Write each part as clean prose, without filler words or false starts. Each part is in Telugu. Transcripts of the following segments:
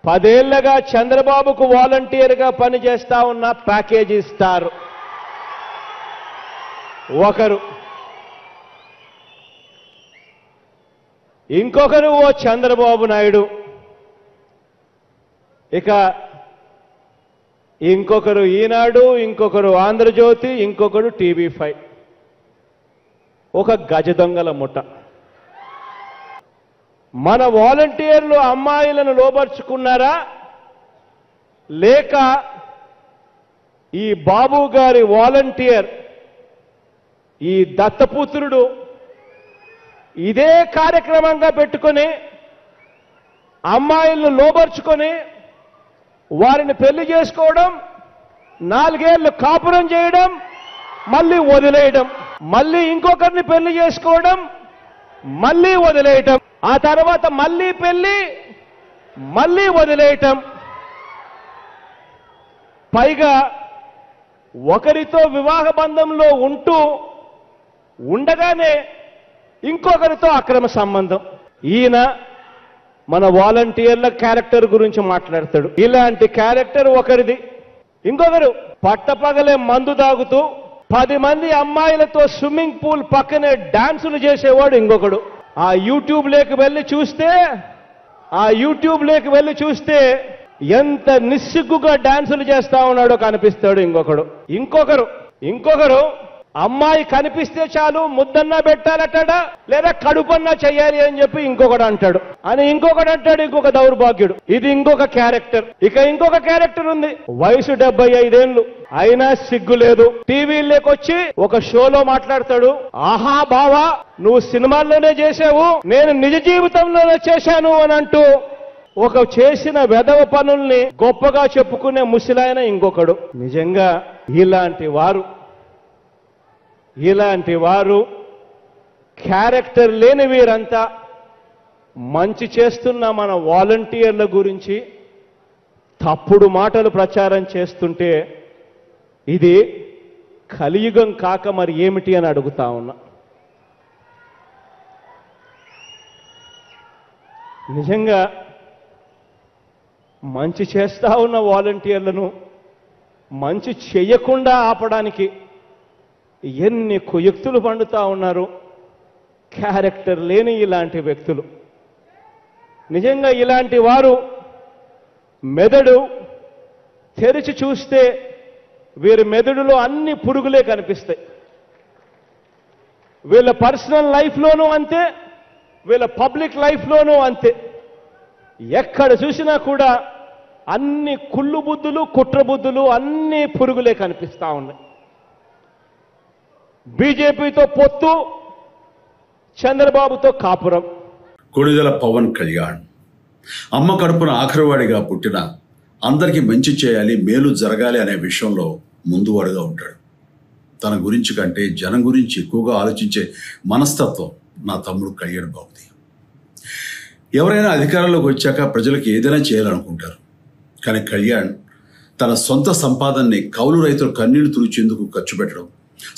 10 ఏళ్లుగా చంద్రబాబుకు వాలంటీర్గా పనిచేస్తా ఉన్న ప్యాకేజీ ఇస్తారు ఒకరు. ఇంకొకరు ఓ చంద్రబాబు నాయుడు, ఇక ఇంకొకరు ఈనాడు, ఇంకొకరు ఆంధ్రజ్యోతి, ఇంకొకరు TV5. ఒక గజ దొంగల ముఠ. మన వాలంటీర్లు అమ్మాయిలను లోబర్చుకున్నారా లేక ఈ బాబు గారి వాలంటీర్ ఈ దత్తపుత్రుడు ఇదే కార్యక్రమంగా పెట్టుకొని అమ్మాయిలను లోబర్చుకొని వారిని పెళ్లి చేసుకోవడం, 4 ఏళ్లు కాపురం చేయడం, మళ్ళీ వదిలేయడం, మళ్ళీ ఇంకొకరిని పెళ్లి చేసుకోవడం, మళ్ళీ వదిలేయటం, ఆ తర్వాత మళ్ళీ పెళ్లి, మళ్ళీ వదిలేయటం, పైగా ఒకరితో వివాహ బంధంలో ఉండగానే ఇంకొకరితో అక్రమ సంబంధం. ఈయన మన వాలంటీర్ల క్యారెక్టర్ గురించి మాట్లాడతాడు. ఇలాంటి క్యారెక్టర్ ఒకరిది. ఇంకొకరు పట్టపగలే మందు తాగుతూ 10 మంది అమ్మాయిలతో స్విమ్మింగ్ పూల్ పక్కనే డాన్సులు చేసేవాడు ఇంకొకడు. ఆ యూట్యూబ్ లేకి వెళ్ళి చూస్తే ఎంత నిస్సిగ్గుగా డాన్సులు చేస్తా ఉన్నాడో కనిపిస్తాడు ఇంకొకరు అమ్మాయి కనిపిస్తే చాలు ముద్దన్నా పెట్టాలటాడా లేదా కడుపన్నా చెయ్యాలి అని చెప్పి ఇంకొకడు అంటాడు. ఇంకొక దౌర్భాగ్యుడు. ఇది ఇంకొక క్యారెక్టర్. ఇక ఇంకొక క్యారెక్టర్ ఉంది. వయసు 75 ఏళ్లు అయినా సిగ్గు లేదు. టీవీలోకి వచ్చి ఒక షోలో మాట్లాడతాడు. ఆహా బావా, నువ్వు సినిమాల్లోనే చేసావు, నేను నిజ జీవితంలోనే చేశాను అని అంటూ ఒక చేసిన వెధవ పనుల్ని గొప్పగా చెప్పుకునే ముసిలాయన ఇంకొకడు. నిజంగా ఇలాంటి వారు క్యారెక్టర్ లేని వీరంతా మంచి చేస్తున్న మన వాలంటీర్ల గురించి తప్పుడు మాటలు ప్రచారం చేస్తుంటే ఇది కలియుగం కాక మరి ఏమిటి అని అడుగుతా ఉన్నా. నిజంగా మంచి చేస్తా ఉన్న వాలంటీర్లను మంచి చెయ్యకుండా ఆపడానికి ఎన్ని కుయుక్తులు పండుతా ఉన్నారు క్యారెక్టర్ లేని ఇలాంటి వ్యక్తులు. నిజంగా ఇలాంటి వారు మెదడు తెరిచి చూస్తే వీరి మెదడులో అన్ని పురుగులే కనిపిస్తాయి. వీళ్ళ పర్సనల్ లైఫ్లోనూ అంతే, వీళ్ళ పబ్లిక్ లైఫ్లోనూ అంతే. ఎక్కడ చూసినా కూడా అన్ని కుళ్ళు బుద్ధులు, కుట్ర బుద్ధులు, అన్ని పురుగులే కనిపిస్తా ఉన్నాయి. బీజేపీతో పొత్తు, చంద్రబాబుతో కాపురం. కొణిదెల పవన్ కళ్యాణ్ అమ్మ కడుపున ఆఖరివాడిగా పుట్టిన అందరికీ మంచి చేయాలి, మేలు జరగాలి అనే విషయంలో ముందువాడుగా ఉంటాడు. తన గురించి కంటే జనం గురించి ఎక్కువగా ఆలోచించే మనస్తత్వం నా తమ్ముడు కళ్యాణ్ బాబుది. ఎవరైనా అధికారంలోకి వచ్చాక ప్రజలకు ఏదైనా చేయాలనుకుంటారు. కానీ కళ్యాణ్ తన సొంత సంపాదనని కౌలు రైతులు కన్నీళ్లు తుడిచేందుకు ఖర్చు పెట్టడం,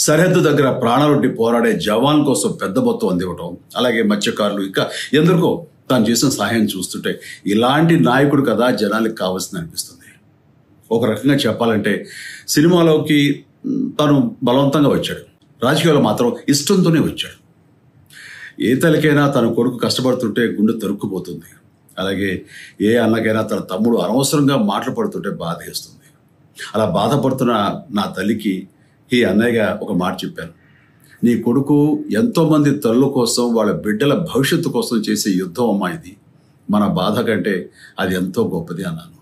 సరిహద్దు దగ్గర ప్రాణాలొడ్డి పోరాడే జవాన్ కోసం పెద్ద మొత్తం అందివ్వటం, అలాగే మత్స్యకారులు ఇంకా ఎందరికో తాను చేసిన సహాయం చూస్తుంటే ఇలాంటి నాయకుడు కదా జనాలకు కావాల్సింది అనిపిస్తుంది. ఒక రకంగా చెప్పాలంటే సినిమాలోకి తను బలవంతంగా వచ్చాడు, రాజకీయాల్లో మాత్రం ఇష్టంతోనే వచ్చాడు. ఏ తల్లికైనా తన కొడుకు కష్టపడుతుంటే గుండె తరుక్కుపోతుంది. అలాగే ఏ అన్నకైనా తన తమ్ముడు అనవసరంగా మాటలు పడుతుంటే బాధేస్తుంది. అలా బాధపడుతున్న నా తల్లికి ఈ అన్నయ్యగా ఒక మాట చెప్పాను. నీ కొడుకు ఎంతోమంది తల్లుల కోసం, వాళ్ళ బిడ్డల భవిష్యత్తు కోసం చేసే యుద్ధం అమ్మా ఇది. మన బాధ కంటే అది ఎంతో గొప్పది అన్నాను.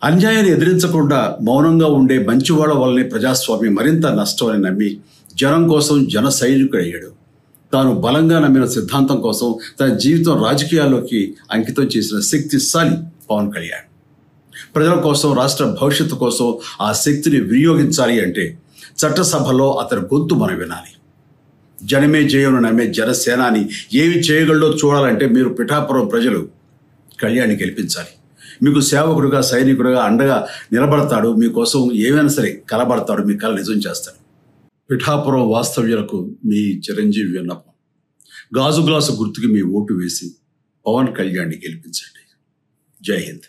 అన్యాయాన్ని ఎదిరించకుండా మౌనంగా ఉండే మంచివాళ్ల వల్లనే ప్రజాస్వామ్యం మరింత నష్టం అని నమ్మి జనం కోసం జన సైనికుడయ్యాడు. తాను బలంగా నమ్మిన సిద్ధాంతం కోసం తన జీవితం రాజకీయాల్లోకి అంకితం చేసిన శక్తిశాలి పవన్ కళ్యాణ్. ప్రజల కోసం, రాష్ట్ర భవిష్యత్తు కోసం ఆ శక్తిని వినియోగించాలి అంటే చట్టసభలో అతని గొంతు మనం వినాలి. జనమే జయమును నమ్మే జనసేనాని ఏమి చేయగలడో చూడాలంటే మీరు పిఠాపురం ప్రజలు కళ్యాణ్ని గెలిపించాలి. మీకు సేవకుడుగా, సైనికుడుగా అండగా నిలబడతాడు. మీకోసం ఏమైనా సరే కలబడతాడు. మీ కల నిజం చేస్తాడు. పిఠాపురం వాస్తవ్యులకు మీ చిరంజీవి విన్నపం. గాజు గ్లాసు గుర్తుకి మీ ఓటు వేసి పవన్ కళ్యాణ్ని గెలిపించండి. జై హింద్.